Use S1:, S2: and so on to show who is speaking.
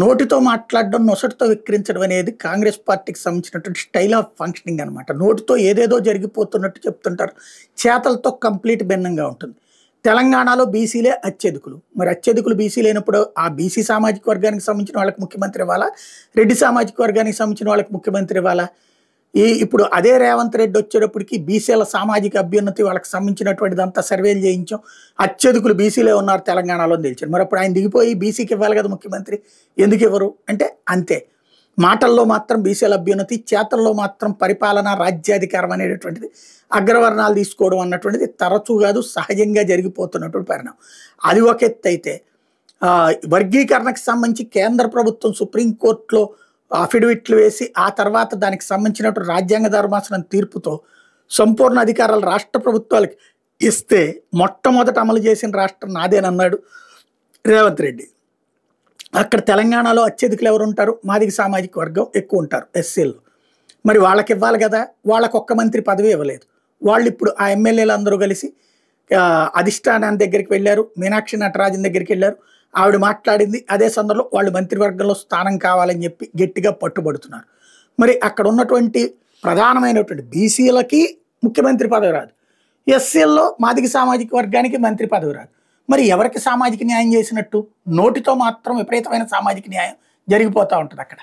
S1: నోటితో మాట్లాడడం, నొసటితో విక్రించడం అనేది కాంగ్రెస్ పార్టీకి సంబంధించినటువంటి స్టైల్ ఆఫ్ ఫంక్షనింగ్ అనమాట. నోటితో ఏదేదో జరిగిపోతున్నట్టు చెప్తుంటారు. చేతలతో కంప్లీట్ భిన్నంగా ఉంటుంది. తెలంగాణలో బీసీలే అత్యధికులు. మరి అత్యధికులు బీసీ లేనప్పుడు ఆ బీసీ సామాజిక వర్గానికి సంబంధించిన వాళ్ళకి ముఖ్యమంత్రి ఇవ్వాలా? రెడ్డి సామాజిక వర్గానికి సంబంధించిన వాళ్ళకి ముఖ్యమంత్రి ఇవ్వాలా? ఇప్పుడు అదే రేవంత్ రెడ్డి వచ్చేటప్పటికి బీసీల సామాజిక అభ్యున్నతి వాళ్ళకి సంబంధించినటువంటిదంతా సర్వేలు చేయించాం. అత్యధికులు బీసీలే ఉన్నారు తెలంగాణలో తెలిచారు. మరి అప్పుడు ఆయన దిగిపోయి బీసీకి ఇవ్వాలి కదా ముఖ్యమంత్రి. ఎందుకు ఇవ్వరు అంటే అంతే. మాటల్లో మాత్రం బీసీల అభ్యున్నతి, చేతల్లో మాత్రం పరిపాలన, రాజ్యాధికారం అనేటటువంటిది అగ్రవర్ణాలు తీసుకోవడం అన్నటువంటిది తరచూ కాదు, సహజంగా జరిగిపోతున్నటువంటి పరిణామం. అది ఒక ఎత్తు అయితే వర్గీకరణకు సంబంధించి కేంద్ర ప్రభుత్వం సుప్రీంకోర్టులో అఫిడవిట్లు వేసి ఆ తర్వాత దానికి సంబంధించినటువంటి రాజ్యాంగ ధర్మాసనం తీర్పుతో సంపూర్ణ అధికారాలు రాష్ట్ర ప్రభుత్వాలకి ఇస్తే మొట్టమొదట అమలు చేసిన రాష్ట్రం నాదేనన్నాడు రేవంత్ రెడ్డి. అక్కడ తెలంగాణలో అత్యధికులు ఎవరు ఉంటారు? మాదిగ సామాజిక వర్గం ఎక్కువ ఉంటారు ఎస్సీల్లో. మరి వాళ్ళకి ఇవ్వాలి కదా. వాళ్ళకు ఒక్క మంత్రి పదవి ఇవ్వలేదు. వాళ్ళు ఇప్పుడు ఆ ఎమ్మెల్యేలు అందరూ కలిసి అధిష్టానాన్ని దగ్గరికి వెళ్ళారు. మీనాక్షి నటరాజన్ దగ్గరికి వెళ్ళారు. ఆవిడ మాట్లాడింది. అదే సందర్భంలో వాళ్ళు మంత్రివర్గంలో స్థానం కావాలని చెప్పి గట్టిగా పట్టుబడుతున్నారు. మరి అక్కడ ఉన్నటువంటి ప్రధానమైనటువంటి బీసీలకి ముఖ్యమంత్రి పదవి రాదు. ఎస్సీల్లో మాదిగ సామాజిక వర్గానికి మంత్రి పదవి రాదు. మరి ఎవరికి సామాజిక న్యాయం చేసినట్టు? నోటితో మాత్రం విపరీతమైన సామాజిక న్యాయం జరిగిపోతూ ఉంటుంది అక్కడ.